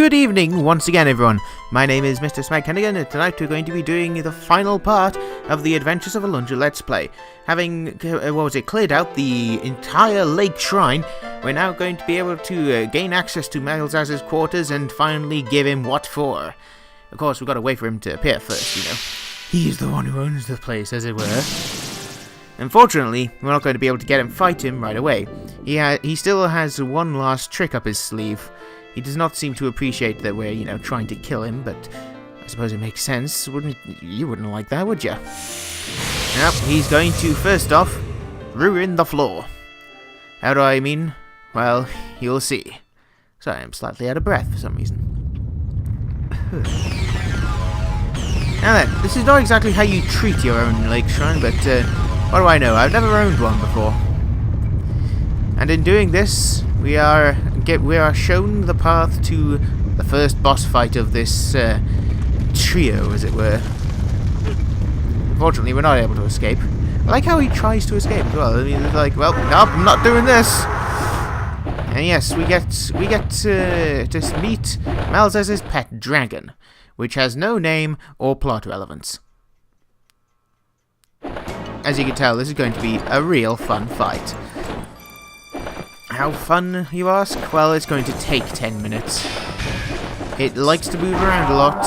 Good evening once again, everyone. My name is Mr. Smagkennigan, and tonight we're going to be doing the final part of the Adventures of Alundra Let's Play. Having, cleared out the entire lake shrine, we're now going to be able to gain access to Melzas' quarters and finally give him what for. Of course, we've got to wait for him to appear first, you know. He's the one who owns the place, as it were. Unfortunately, we're not going to be able to fight him right away. He still has one last trick up his sleeve. He does not seem to appreciate that we're, trying to kill him, but I suppose it makes sense. You wouldn't like that, would you? Yep, he's going to, first off, ruin the floor. How do I mean? Well, you'll see. Sorry, I'm slightly out of breath for some reason. Now then, this is not exactly how you treat your own lake shrine, but what do I know? I've never owned one before. And in doing this, we are shown the path to the first boss fight of this trio, as it were. Unfortunately, we're not able to escape. I like how he tries to escape as well. I mean, it's like, well, nope, I'm not doing this. And yes, we get to meet Melzas' pet dragon, which has no name or plot relevance. As you can tell, this is going to be a real fun fight. How fun, you ask? Well, it's going to take 10 minutes. It likes to move around a lot.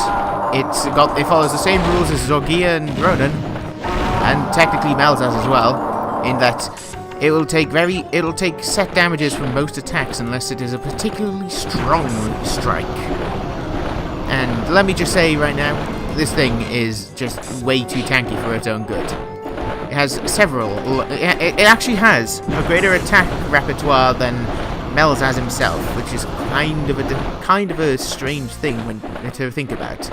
It follows the same rules as Zorgia and Ronan, and technically Melzas as well, in that it'll take set damages from most attacks unless it is a particularly strong strike. And let me just say right now, this thing is just way too tanky for its own good. It has several. It actually has a greater attack repertoire than Melzas himself, which is kind of a strange thing to think about.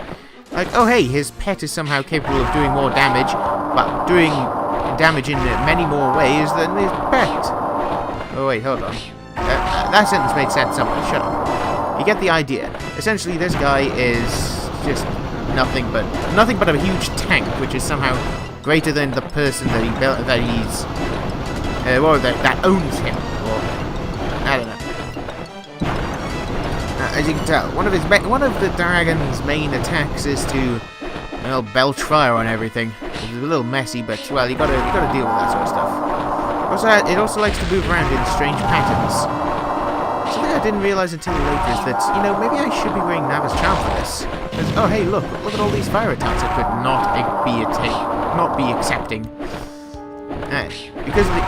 Like, oh hey, his pet is somehow capable of doing more damage, but doing damage in many more ways than his pet. Oh wait, hold on. That sentence made sense somewhere. Shut up. You get the idea. Essentially, this guy is just nothing but a huge tank, which is somehow greater than the person that owns him, or I don't know. As you can tell, one of the dragon's main attacks is to, belch fire on everything. It's a little messy, but well, you gotta deal with that sort of stuff. It also likes to move around in strange patterns. Something I didn't realize until later is that, maybe I should be wearing Nava's charm for this. Because, oh hey, look at all these fire attacks I could not be accepting. Because of the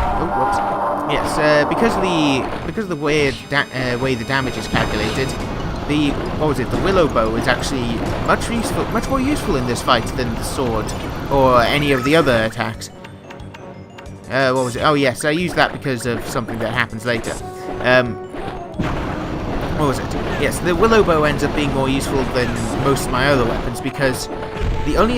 because of the way the damage is calculated, the willow bow is actually much more useful in this fight than the sword or any of the other attacks. Oh yes, I used that because of something that happens later. What was it? Yes, the willow bow ends up being more useful than most of my other weapons because the only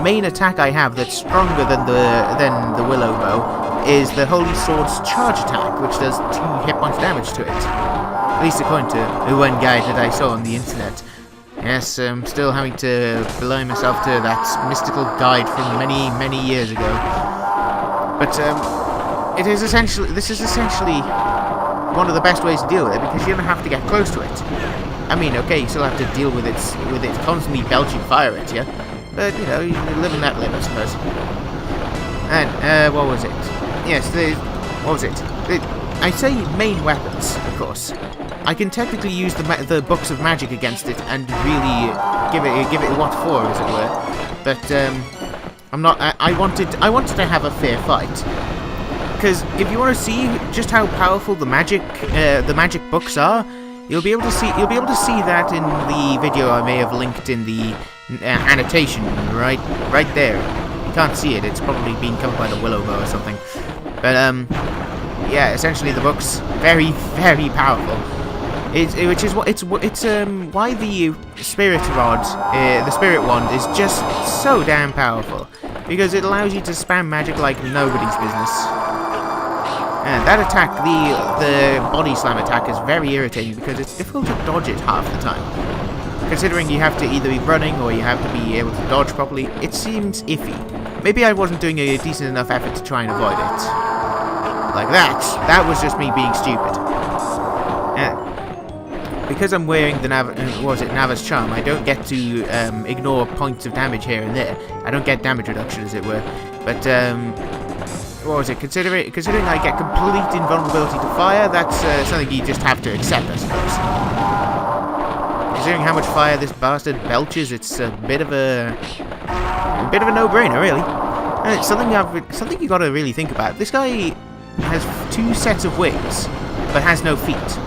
main attack I have that's stronger than the willow bow is the holy sword's charge attack, which does 2 hit points damage to it. At least according to the one guide that I saw on the internet. Yes, I'm still having to belie myself to that mystical guide from many years ago. But this is essentially one of the best ways to deal with it because you don't have to get close to it. I mean, okay, you still have to deal with it constantly belching fire at you, but you live in that limit, I suppose. And what was it? Yes, what was it? I say main weapons, of course. I can technically use the books of magic against it and really give it what for, as it were. But I'm not. I wanted to have a fair fight. Because if you want to see just how powerful the magic books are, you'll be able to see that in the video I may have linked in the annotation right there. You can't see it; it's probably being covered by the willow bow or something. But yeah, essentially the book's very, very powerful. Why the spirit rod, the spirit wand, is just so damn powerful because it allows you to spam magic like nobody's business. And that attack, the body slam attack, is very irritating because it's difficult to dodge it half the time. Considering you have to either be running or you have to be able to dodge properly, it seems iffy. Maybe I wasn't doing a decent enough effort to try and avoid it. Like that. That was just me being stupid. because I'm wearing the Nava's Charm, I don't get to ignore points of damage here and there. I don't get damage reduction, as it were. But what was it? Considering I get complete invulnerability to fire, that's something you just have to accept, I suppose. Considering how much fire this bastard belches, it's a bit of a no-brainer, really. And it's something you got to really think about. This guy has 2 sets of wings, but has no feet,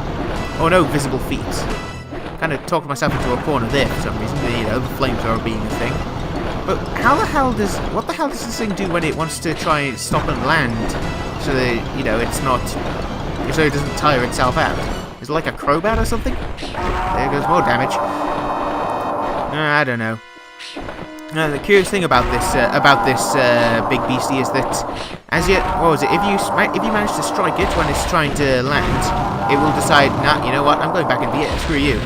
or no visible feet. Kind of talked myself into a corner there for some reason. The flamethrower being a thing. But what the hell does this thing do when it wants to try and stop and land, so that it's not, so it doesn't tire itself out? Is it like a crowbat or something? There goes more damage. I don't know. The curious thing about this big beastie is that, if you manage to strike it when it's trying to land, it will decide, nah, you know what, I'm going back in the air. Screw you.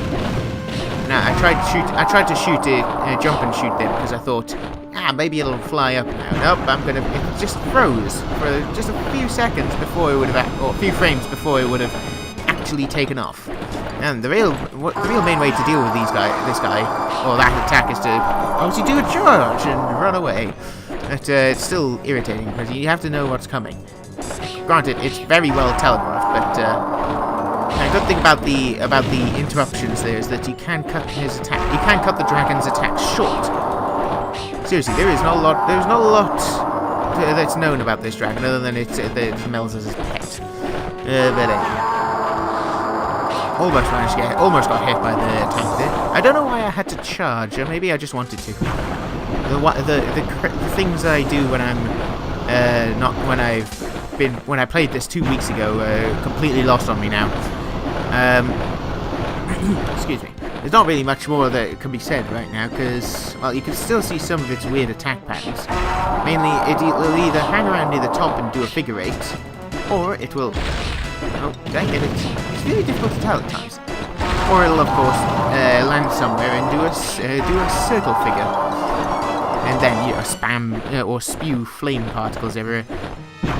Now I tried to shoot it, jump and shoot them, because I thought, maybe it'll fly up now. Nope, it just froze for just a few seconds before it would have, or a few frames before it would have actually taken off. And the real main way to deal with this guy, or that attack, is to obviously do a charge and run away. But it's still irritating because you have to know what's coming. Granted, it's very well telegraphed, but the good thing about the interruptions there is that you can cut his attack. You can cut the dragon's attack short. Seriously, there's not a lot that's known about this dragon other than it's Melzas' pet. But anyway. Almost got hit by the attack there. I don't know why I had to charge, or maybe I just wanted to. The things I do when I'm when I played this 2 weeks ago, completely lost on me now. Excuse me. There's not really much more that can be said right now, because, well, you can still see some of its weird attack patterns. Mainly, it'll either hang around near the top and do a figure 8, or it will... Oh, dang it, it's really difficult to tell at times. Or it'll, of course, land somewhere and do a circle figure. And then, spam or spew flame particles everywhere.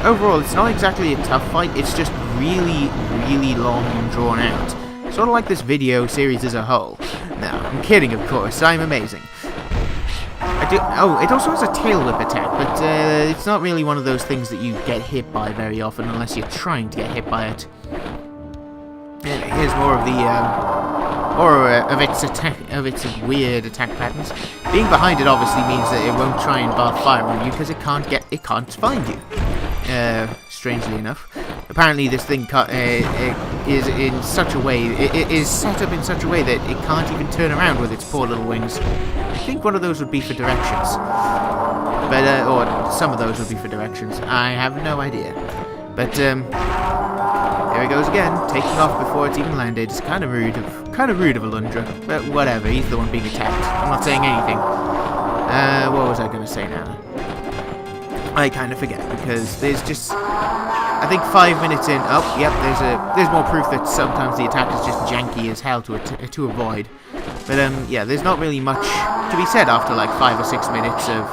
Overall, it's not exactly a tough fight, it's just really, really long and drawn out. Sort of like this video series as a whole. No, I'm kidding, of course, I'm amazing. It also has a tail whip attack, but it's not really one of those things that you get hit by very often unless you're trying to get hit by it. Here's more of the of its weird attack patterns. Being behind it obviously means that it won't try and bar fire on you because it can't find you. Strangely enough, apparently this thing is in such a way. It is set up in such a way that it can't even turn around with its poor little wings. I think one of those would be for directions, but or some of those would be for directions. I have no idea. But there he goes again, taking off before it's even landed. It's kind of rude of Alundra, but whatever. He's the one being attacked. I'm not saying anything. What was I going to say now? I kind of forget because there's just, I think 5 minutes in. Oh, yep. There's more proof that sometimes the attack is just janky as hell to avoid. But yeah, there's not really much to be said after like 5 or 6 minutes of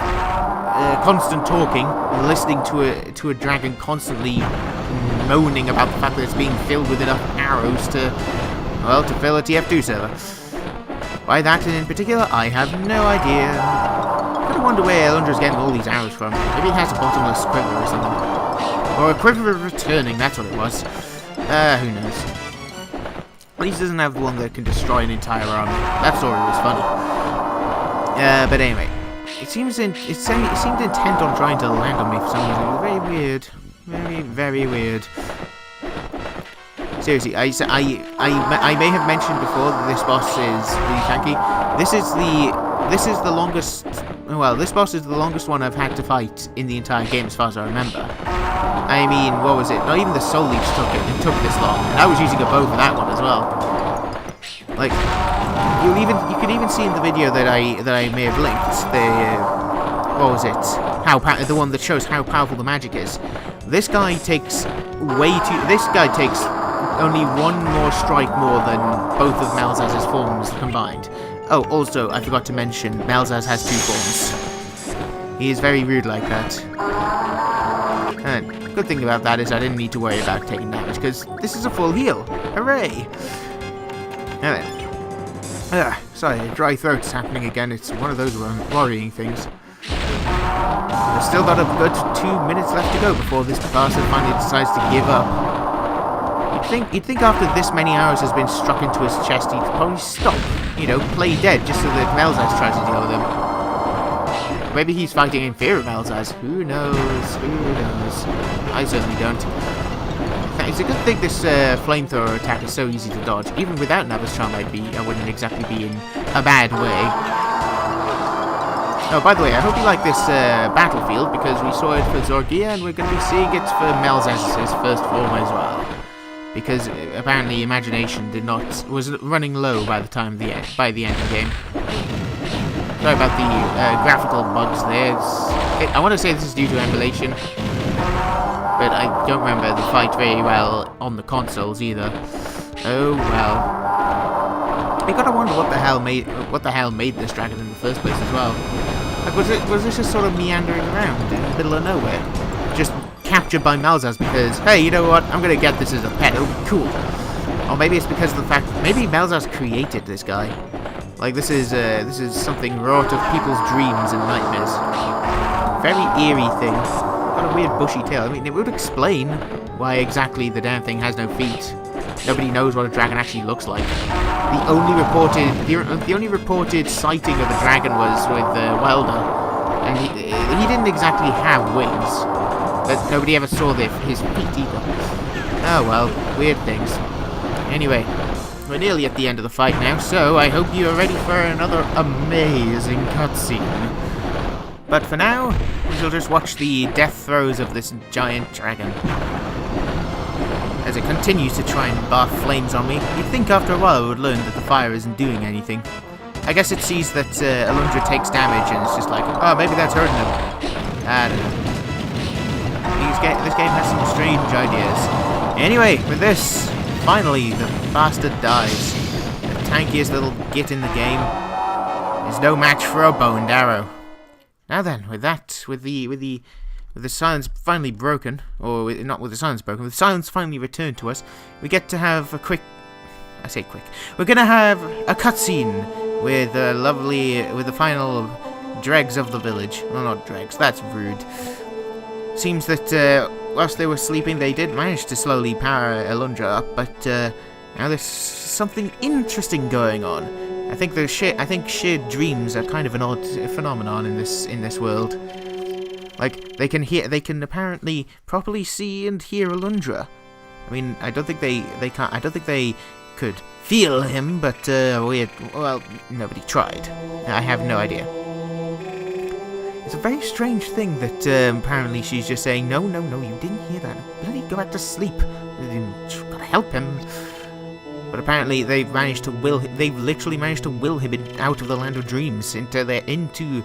constant talking, listening to a dragon constantly moaning about the fact that it's being filled with enough arrows to fill a TF2 server. Why that in particular, I have no idea. I wonder where Alundra's getting all these arrows from. Maybe he has a bottomless quiver or something. Or a quiver of returning, that's what it was. Who knows. At least he doesn't have one that can destroy an entire army. That story was funny. But anyway. It seemed intent on trying to land on me for some reason. It was very weird. Very, very weird. Seriously, I may have mentioned before that this boss is really tanky. This is the longest. Well, this boss is the longest one I've had to fight in the entire game, as far as I remember. I mean, what was it? Not even the Soul Leech took this long, and I was using a bow for that one as well. Like, you can even see in the video that I may have linked what was it? The one that shows how powerful the magic is. This guy takes only one more strike more than both of Melzas' forms combined. Oh, also, I forgot to mention, Melzas has 2 forms. He is very rude like that. And good thing about that is I didn't need to worry about taking damage, because this is a full heal. Hooray! Now then. Sorry, a dry throat's happening again. It's one of those worrying things. There's still got a good 2 minutes left to go before this bastard finally decides to give up. You'd think after this many hours has been struck into his chest, he'd probably stop, you know, play dead, just so that Melzas tries to deal with him. Maybe he's fighting in fear of Melzas. Who knows? Who knows? I certainly don't. It's a good thing this flamethrower attack is so easy to dodge. Even without Navis Charm, I wouldn't exactly be in a bad way. Oh, by the way, I hope you like this battlefield, because we saw it for Zorgia, and we're going to be seeing it for Melzas' first form as well. Because apparently imagination was running low by the end of the game. Sorry about the graphical bugs there. I want to say this is due to emulation, but I don't remember the fight very well on the consoles either. Oh well. You gotta wonder what the hell made this dragon in the first place as well. Like, was this just sort of meandering around in the middle of nowhere, just captured by Melzas because, hey, you know what, I'm gonna get this as a pet, it'll be cool. Or maybe it's because of the fact that maybe Melzas created this guy. Like, this is something wrought of people's dreams and nightmares. Very eerie thing. Got a weird bushy tail. I mean, it would explain why exactly the damn thing has no feet. Nobody knows what a dragon actually looks like. The only reported sighting of a dragon was with Welder, and he didn't exactly have wings. But nobody ever saw his feet either. Oh well, weird things. Anyway, we're nearly at the end of the fight now, so I hope you are ready for another amazing cutscene. But for now, we shall just watch the death throes of this giant dragon as it continues to try and bath flames on me. You'd think after a while it would learn that the fire isn't doing anything. I guess it sees that Alundra takes damage and it's just like, oh, maybe that's hurting him. I don't know. This game has some strange ideas. Anyway, with this, finally the bastard dies. The tankiest little git in the game is no match for a bow and arrow. Now then, with the silence finally broken, or not with the silence broken, with the silence finally returned to us, we get to have a quick. I say quick. We're gonna have a cutscene with the final dregs of the village. Well, not dregs. That's rude. Seems that whilst they were sleeping, they did manage to slowly power Alundra up, but now there's something interesting going on. I think shared dreams are kind of an odd phenomenon in this world. Like they can apparently properly see and hear Alundra. I mean, I don't think they could feel him, but well, nobody tried. I have no idea. It's a very strange thing that apparently she's just saying, no, you didn't hear that. Bloody go back to sleep. Gotta help him. But apparently they've literally managed to will him out of the land of dreams into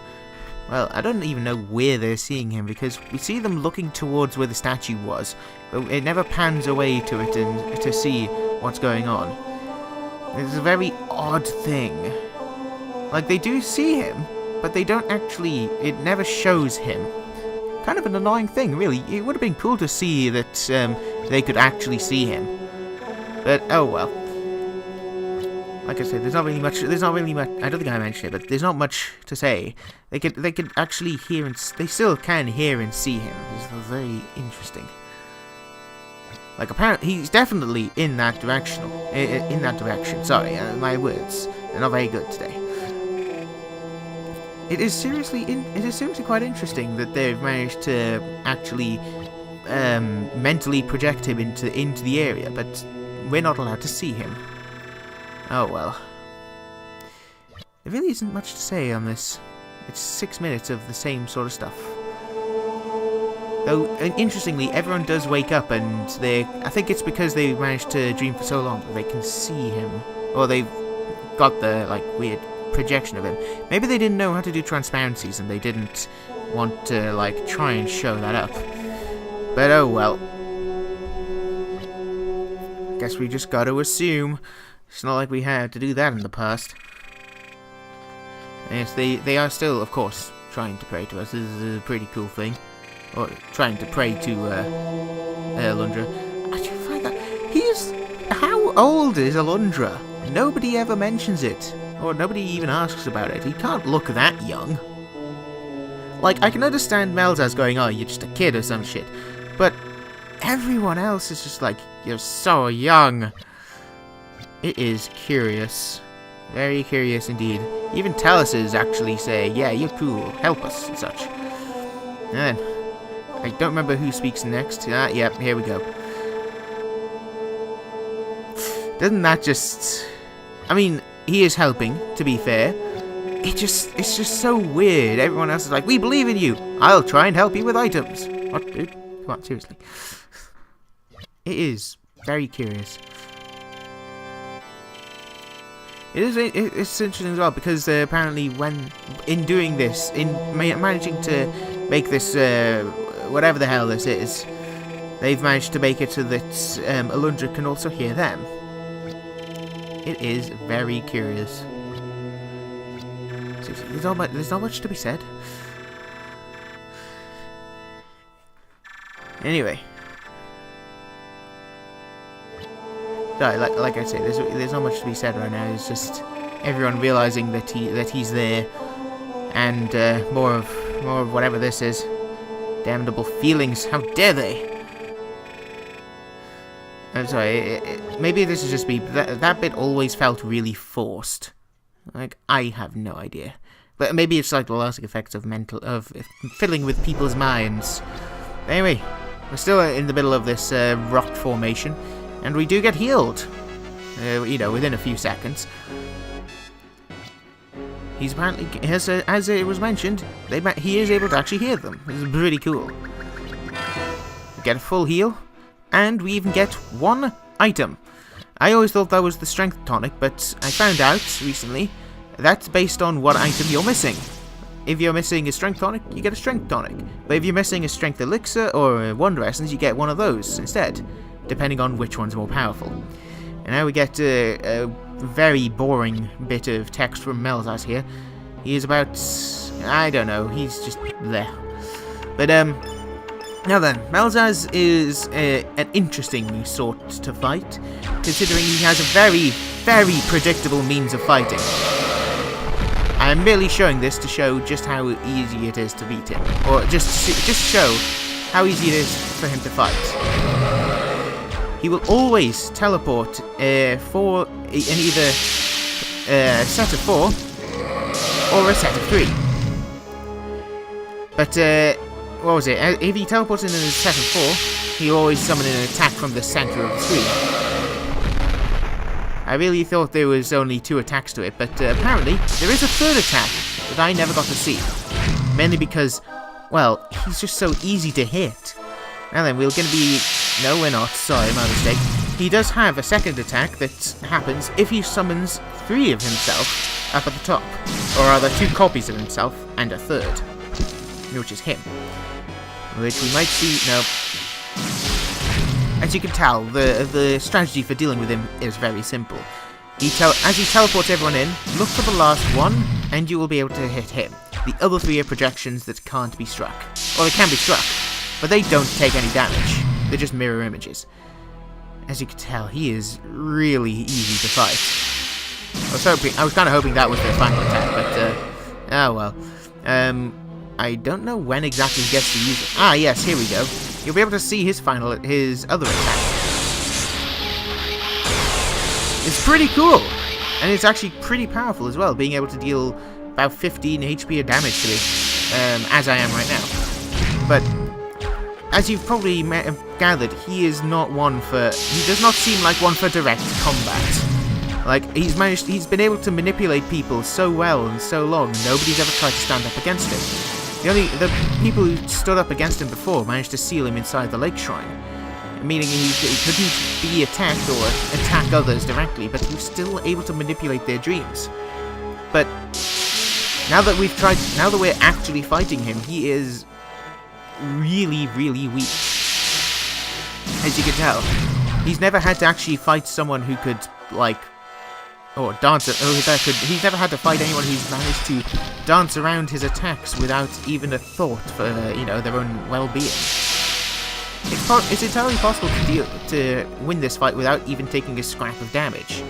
well, I don't even know where they're seeing him, because we see them looking towards where the statue was, but it never pans away to it and to see what's going on. It's a very odd thing. Like, they do see him, but they don't actually, it never shows him. Kind of an annoying thing, really. It would have been cool to see that they could actually see him. But, oh well. Like I said, there's not really much, I don't think I mentioned it, but there's not much to say. They could actually hear and, they still can hear and see him. It's very interesting. Like, apparently, he's definitely in that direction. Sorry, my words, they're not very good today. It is seriously quite interesting that they've managed to actually mentally project him into the area, but we're not allowed to see him. Oh well. There really isn't much to say on this. It's 6 minutes of the same sort of stuff. Though, interestingly, everyone does wake up, and I think it's because they managed to dream for so long that they can see him. Or they've got the, like, weird projection of him. Maybe they didn't know how to do transparencies, and they didn't want to, like, try and show that up. But oh well. Guess we just gotta assume. It's not like we had to do that in the past. Yes, they are still, of course, trying to pray to us. This is a pretty cool thing. Or trying to pray to Alundra. I do find that how old is Alundra? nobody ever mentions it. Or nobody even asks about it. He can't look that young. Like, I can understand Melzas going, oh, you're just a kid or some shit. But everyone else is just like, you're so young. It is curious. Very curious indeed. Even Taluses actually say, yeah, you're cool, help us, and such. And then, I don't remember who speaks next. Yep, here we go. Doesn't that just... I mean, he is helping, to be fair. It's just so weird. Everyone else is like, we believe in you. I'll try and help you with items. What, dude? Come on, seriously. It is very curious. It's interesting as well, because apparently when, in doing this, in managing to make this, whatever the hell this is, they've managed to make it so that Alundra can also hear them. It is very curious. There's not much to be said. Anyway. Sorry, like I say, there's not much to be said right now. It's just everyone realizing that he's there, and more of whatever this is. Damnable feelings! How dare they! I'm sorry. Maybe this is just me. But that bit always felt really forced. Like, I have no idea. But maybe it's like the lasting effects of filling with people's minds. Anyway, we're still in the middle of this rock formation, and we do get healed. You know, within a few seconds. He's apparently, as it was mentioned, he is able to actually hear them. This is pretty cool. We get a full heal, and we even get one item. I always thought that was the strength tonic, but I found out recently that's based on what item you're missing. If you're missing a strength tonic, you get a strength tonic. But if you're missing a strength elixir or a wonder essence, you get one of those instead, depending on which one's more powerful. And now we get a very boring bit of text from Melzas here. He is about... I don't know, he's just there. But, now then, Melzas is an interesting sort to fight, considering he has a very, very predictable means of fighting. I am merely showing this to show just how easy it is to beat him, or just show how easy it is for him to fight. He will always teleport for either a set of 4 or a set of 3. But, what was it? If he teleports in a set of 4, he'll always summon an attack from the center of the screen. I really thought there was only 2 attacks to it, but apparently there is a 3rd attack that I never got to see. Mainly because, well, he's just so easy to hit. Now then, we're going to be... No, we're not. Sorry, my mistake. He does have a 2nd attack that happens if he summons 3 of himself up at the top. Or rather, 2 copies of himself and a 3rd. Which is him. Which we might see... No. As you can tell, the strategy for dealing with him is very simple. As he teleports everyone in, look for the last one, and you will be able to hit him. The other 3 are projections that can't be struck. Or they can be struck, but they don't take any damage. They're just mirror images. As you can tell, he is really easy to fight. I was kind of hoping that was their final attack, but oh well. I don't know when exactly he gets to use it. Ah, yes, here we go. You'll be able to see his other attack. It's pretty cool, and it's actually pretty powerful as well, being able to deal about 15 HP of damage to me, as I am right now. But as you've probably gathered, he is not one for... He does not seem like one for direct combat. Like, he's been able to manipulate people so well and so long, nobody's ever tried to stand up against him. The people who stood up against him before managed to seal him inside the lake shrine, meaning he couldn't be attacked or attack others directly, but he was still able to manipulate their dreams. But now that we're actually fighting him, he is really, really weak. As you can tell, he's never had to actually fight someone who could, like, or dance. He's never had to fight anyone who's managed to dance around his attacks without even a thought for, you know, their own well-being. it's entirely possible to win this fight without even taking a scrap of damage,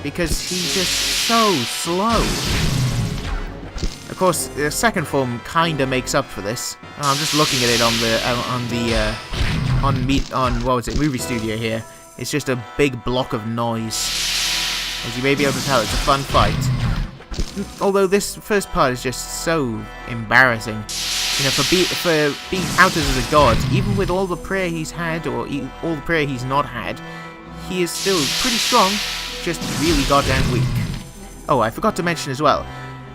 because he's just so slow. Of course, the second form kinda makes up for this. I'm just looking at it on what was it, Movie Studio here. It's just a big block of noise. As you may be able to tell, it's a fun fight. Although this first part is just so embarrassing. You know, for being outed as a god, even with all the prayer he's had, or all the prayer he's not had, he is still pretty strong, just really goddamn weak. Oh, I forgot to mention as well,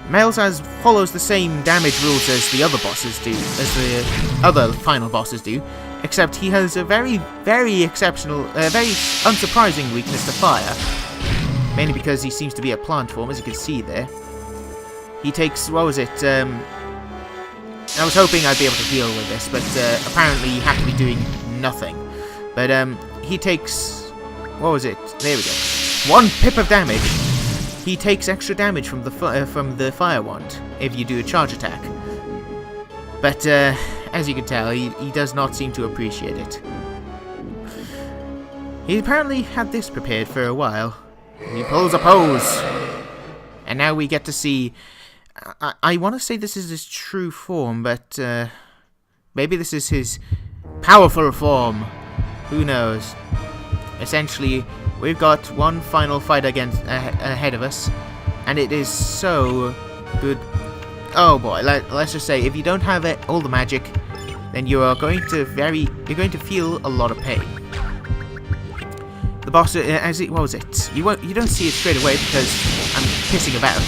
Melzas follows the same damage rules as the other bosses do, as the other final bosses do, except he has a very, very exceptional, very unsurprising weakness to fire. Mainly because he seems to be a plant form, as you can see there. He takes, what was it, I was hoping I'd be able to heal with this, but apparently you have to be doing nothing. But he takes, what was it, there we go, 1 pip of damage. He takes extra damage from the fire wand if you do a charge attack. But as you can tell, he does not seem to appreciate it. He apparently had this prepared for a while. He pulls a pose, and now we get to see. I want to say this is his true form, but maybe this is his powerful form. Who knows? Essentially, we've got one final fight ahead of us, and it is so good. Oh boy, let's just say, if you don't have all the magic, then you are going to feel a lot of pain. The boss, what was it? You don't see it straight away because I'm pissing about.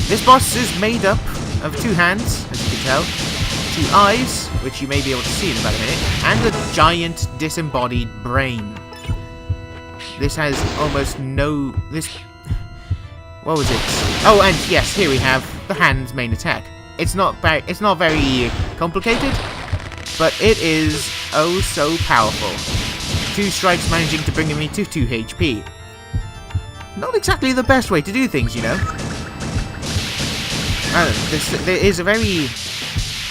This boss is made up of 2 hands, as you can tell, 2 eyes, which you may be able to see in about a minute, and a giant disembodied brain. This has almost no... What was it? Oh, and yes, here we have the hand's main attack. It's not very complicated, but it is oh so powerful. 2 strikes managing to bring me to 2 HP. Not exactly the best way to do things, you know. There is a very...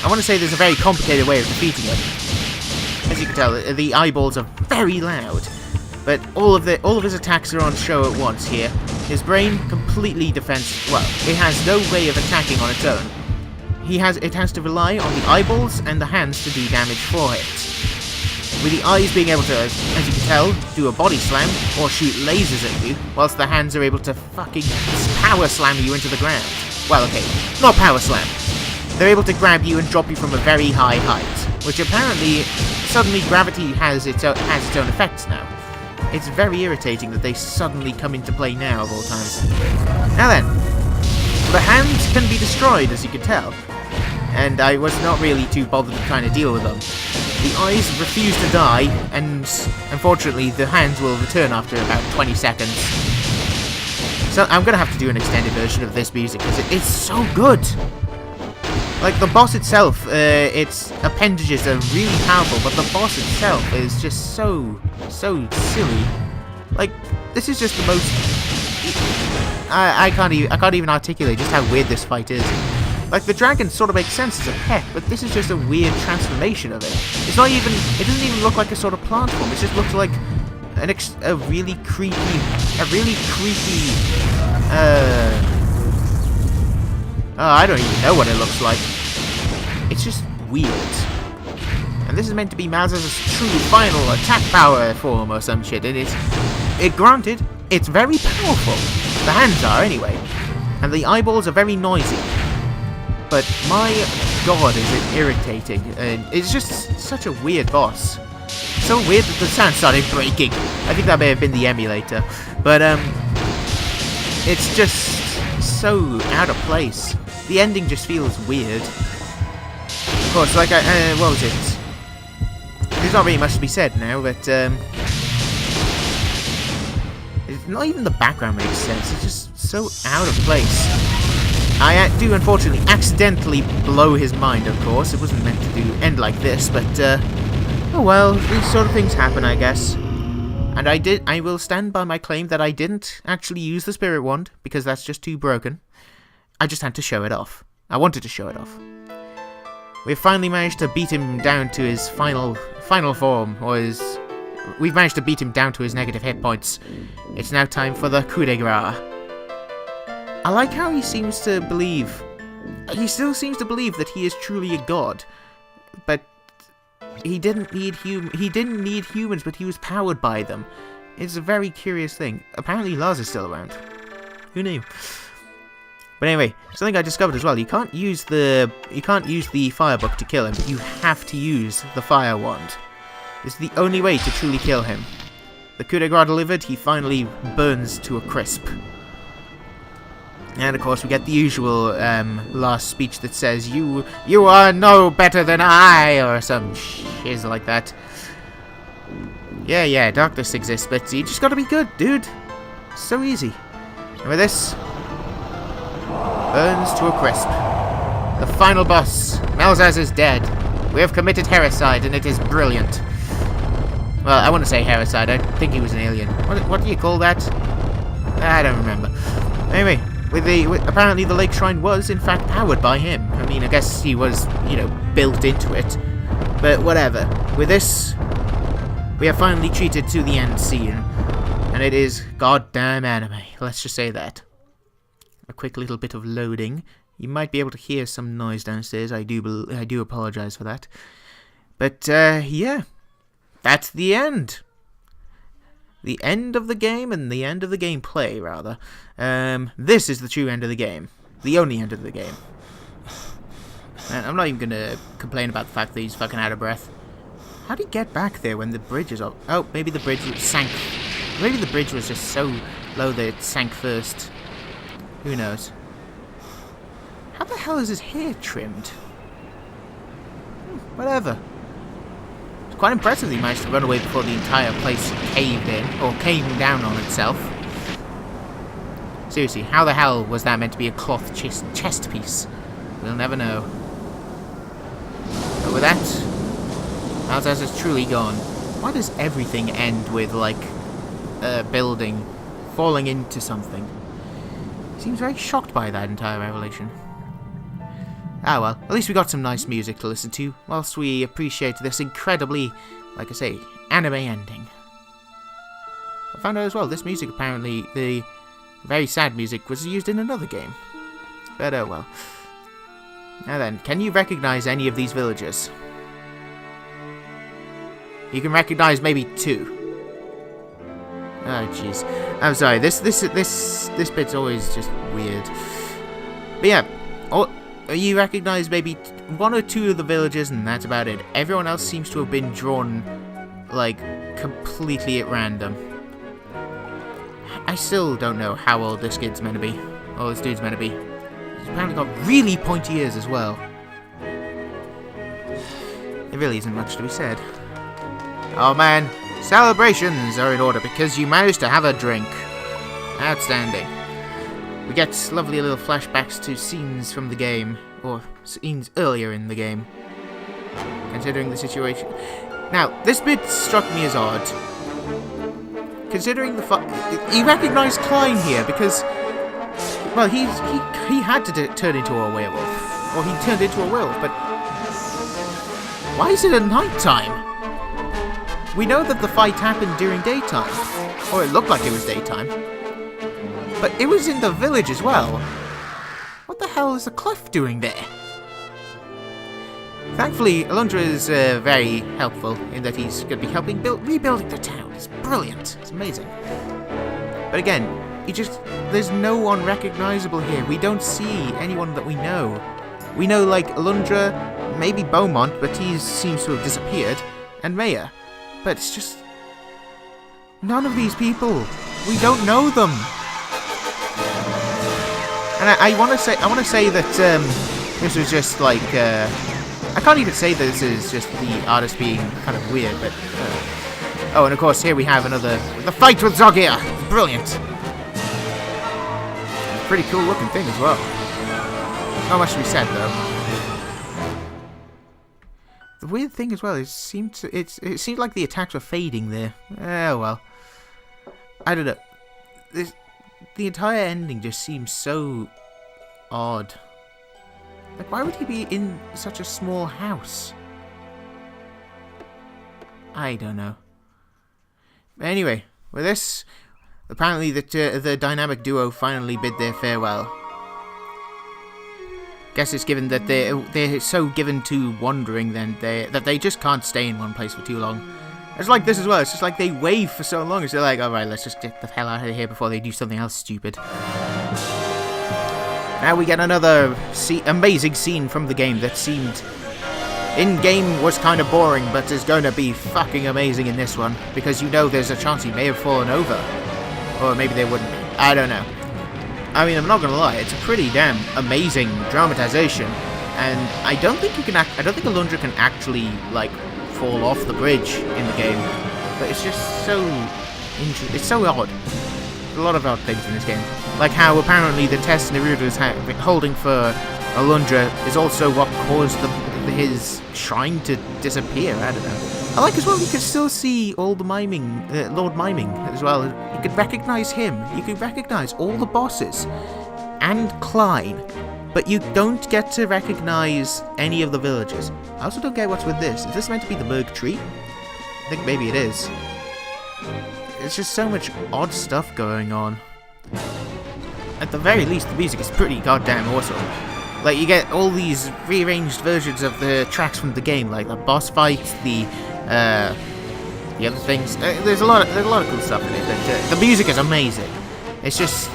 I want to say there's a very complicated way of defeating it. As you can tell, the eyeballs are very loud. But all of his attacks are on show at once here. His brain completely defensive. Well, it has no way of attacking on its own. It has to rely on the eyeballs and the hands to do damage for it. With the eyes being able to, as you can tell, do a body slam or shoot lasers at you, whilst the hands are able to fucking power slam you into the ground. Well, okay, not power slam. They're able to grab you and drop you from a very high height, which apparently suddenly gravity has its own effects now. It's very irritating that they suddenly come into play now of all times. Now then, the hands can be destroyed, as you can tell, and I was not really too bothered trying to deal with them. The eyes refuse to die, and unfortunately the hands will return after about 20 seconds. So I'm going to have to do an extended version of this music, because it's so good! Like, the boss itself, its appendages are really powerful, but the boss itself is just so silly. Like, this is just the most... I can't even articulate just how weird this fight is. Like, the dragon sort of makes sense as a pet, but this is just a weird transformation of it. It doesn't even look like a sort of plant form, it just looks like a really creepy, I don't even know what it looks like. It's just weird. And this is meant to be Melzas' true final attack power form or some shit, and granted, it's very powerful. The hands are, anyway. And the eyeballs are very noisy. But my god, is it irritating. And it's just such a weird boss. So weird that the sound started breaking. I think that may have been the emulator. But, it's just so out of place. The ending just feels weird. Of course, like what was it? There's not really much to be said now, but it's not even the background makes sense. It's just so out of place. I do unfortunately accidentally blow his mind. Of course, it wasn't meant to end like this, but oh well, these sort of things happen, I guess. And I will stand by my claim that I didn't actually use the spirit wand because that's just too broken. I just had to show it off. I wanted to show it off. We've finally managed to beat him down to his final final form was... We've managed to beat him down to his negative hit points. It's now time for the coup de grace. I like how he seems to believe... He still seems to believe that he is truly a god. But he didn't need humans, but he was powered by them. It's a very curious thing. Apparently Lars is still around. Who knew? But anyway, something I discovered as well. You can't use the fire book to kill him, but you have to use the fire wand. It's the only way to truly kill him. The coup de grace delivered, he finally burns to a crisp. And of course we get the usual last speech that says, You are no better than I, or some shiz like that. Yeah, darkness exists, but you just gotta be good, dude. So easy. And with this, burns to a crisp. The final boss, Melzas, is dead. We have committed Hericide, and it is brilliant. Well, I want to say Hericide. I think he was an alien. What do you call that? I don't remember. Anyway, apparently the lake shrine was, in fact, powered by him. I mean, I guess he was, built into it. But whatever. With this, we have finally treated to the end scene. And it is goddamn anime. Let's just say that. A quick little bit of loading. You might be able to hear some noise downstairs. I do apologize for that. But, yeah. That's the end. The end of the game, and the end of the gameplay, rather. This is the true end of the game. The only end of the game. And I'm not even gonna complain about the fact that he's fucking out of breath. How did he get back there when the bridge is up? Oh, maybe the bridge sank. Maybe the bridge was just so low that it sank first. Who knows? How the hell is his hair trimmed? Whatever. It's quite impressive that he managed to run away before the entire place caved in, or came down on itself. Seriously, how the hell was that meant to be a cloth chest piece? We'll never know. But with that, Melzas is truly gone. Why does everything end with, like, a building falling into something? He seems very shocked by that entire revelation. Ah well, at least we got some nice music to listen to, whilst we appreciate this incredibly, like I say, anime ending. I found out as well, this music apparently, the very sad music, was used in another game. But oh well. Now then, can you recognize any of these villagers? You can recognize maybe 2. Oh jeez. I'm sorry, this bit's always just weird. But yeah, you recognize maybe 1 or 2 of the villagers, and that's about it. Everyone else seems to have been drawn, like, completely at random. I still don't know how old this kid's meant to be. Or this dude's meant to be. He's apparently got really pointy ears as well. There really isn't much to be said. Oh man, celebrations are in order because you managed to have a drink. Outstanding. We get lovely little flashbacks to scenes from the game, or scenes earlier in the game, considering the situation. Now, this bit struck me as odd, considering the you recognise Klein here because, well, he had to turn into a werewolf, or he turned into a werewolf, but why is it at night time? We know that the fight happened during daytime, or it looked like it was daytime. But it was in the village as well. What the hell is the cliff doing there? Thankfully, Alundra is very helpful in that he's going to be helping rebuilding the town. It's brilliant. It's amazing. But again, there's no one recognizable here. We don't see anyone that we know. We know, like, Alundra, maybe Beaumont, but he seems to have disappeared, and Maya. But it's just... none of these people. We don't know them. And I want to say that this was just like I can't even say that this is just the artist being kind of weird, but oh, and of course here we have the fight with Zogir. Brilliant, pretty cool looking thing as well. Not much to be said though. The weird thing as well is it seemed like the attacks were fading there. Oh well, I don't know. The entire ending just seems so odd. Like, why would he be in such a small house? I don't know. But anyway, with this, apparently the dynamic duo finally bid their farewell. Guess it's given that they're so given to wandering then that they just can't stay in one place for too long. It's like this as well. It's just like they wave for so long. It's like, alright, let's just get the hell out of here before they do something else stupid. Now we get another amazing scene from the game that seemed in-game was kind of boring, but is going to be fucking amazing in this one. Because you know there's a chance he may have fallen over. Or maybe they wouldn't. I don't know. I mean, I'm not gonna lie, it's a pretty damn amazing dramatization. And I don't think you can I don't think Alundra can actually, like, fall off the bridge in the game. But it's just so it's so odd. There's a lot of odd things in this game. Like how apparently the test Neruda is holding for Alundra is also what caused his shrine to disappear. I don't know. I like as well, you can still see all the miming, Lord Miming as well. You could recognise him. You could recognise all the bosses. And Klein. But you don't get to recognise any of the villagers. I also don't get what's with this. Is this meant to be the Berg Tree? I think maybe it is. There's just so much odd stuff going on. At the very least, the music is pretty goddamn awesome. Like, you get all these rearranged versions of the tracks from the game, like the boss fights, the other things. There's a lot of cool stuff in it. But, the music is amazing. It's just,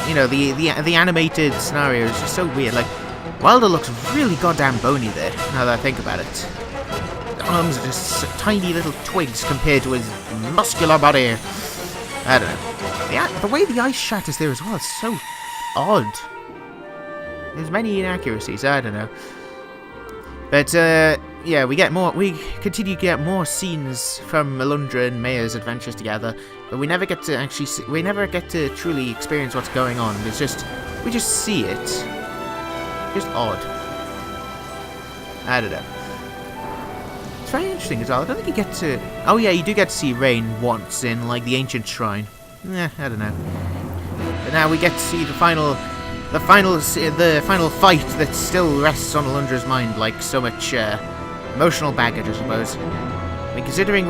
you know, the animated scenario is just so weird. Like, Wilder looks really goddamn bony there. Now that I think about it, the arms are just tiny little twigs compared to his muscular body. I don't know. The way the ice shatters there as well is so odd. There's many inaccuracies. I don't know. But yeah, we continue to get more scenes from Alundra and Maya's adventures together, but we never get to truly experience what's going on. We just see it. Just odd. I don't know. It's very interesting as well. I don't think you get to. Oh yeah, you do get to see Rain once in like the ancient shrine. I don't know. But now we get to see the final fight that still rests on Alundra's mind like so much emotional baggage, I suppose. I mean, considering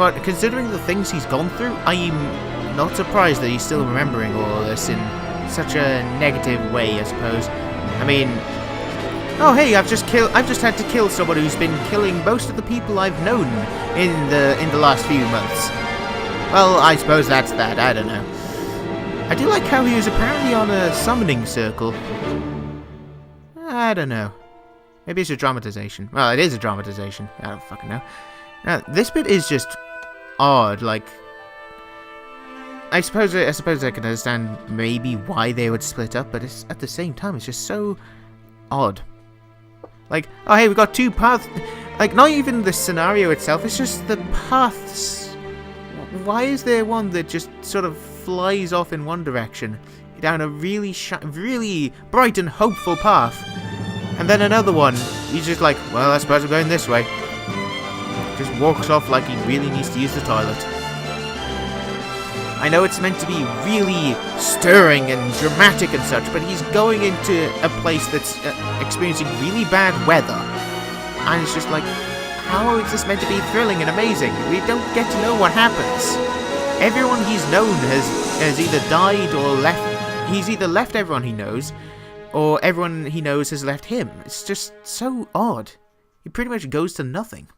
the things he's gone through, I'm not surprised that he's still remembering all of this in such a negative way, I suppose. I mean, oh hey, I've just had to kill someone who's been killing most of the people I've known in the last few months. Well, I suppose that's that. I don't know. I do like how he was apparently on a summoning circle. I don't know. Maybe it's a dramatization. Well, it is a dramatization. I don't fucking know. Now, this bit is just odd. Like, I suppose I can understand maybe why they would split up, but it's, at the same time, it's just so odd. Like, oh hey, we got two paths. Like, not even the scenario itself. It's just the paths. Why is there one that just sort of flies off in one direction down a really bright and hopeful path, and then another one he's just like, well, I suppose I'm going this way. Just walks off like he really needs to use the toilet. I know it's meant to be really stirring and dramatic and such, but he's going into a place that's experiencing really bad weather, and it's just like, how is this meant to be thrilling and amazing? We don't get to know what happens. Everyone he's known has either died or left. He's either left everyone he knows, or everyone he knows has left him. It's just so odd. He pretty much goes to nothing.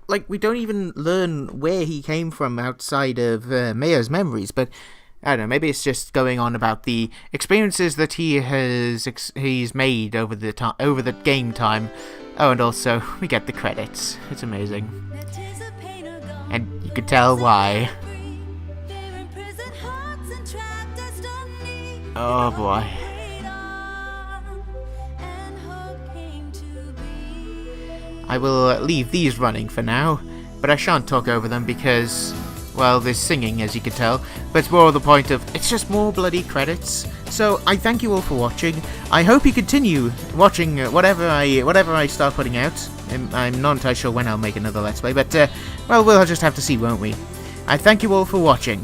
Like, we don't even learn where he came from outside of Maya's memories, but I don't know, maybe it's just going on about the experiences that he's made over the game time. Oh, and also, we get the credits. It's amazing. And you can tell why. Oh boy. I will leave these running for now, but I shan't talk over them because, well, there's singing, as you can tell, but it's more of the point of, it's just more bloody credits. So, I thank you all for watching. I hope you continue watching whatever I start putting out. I'm not entirely sure when I'll make another Let's Play, but, well, we'll just have to see, won't we? I thank you all for watching.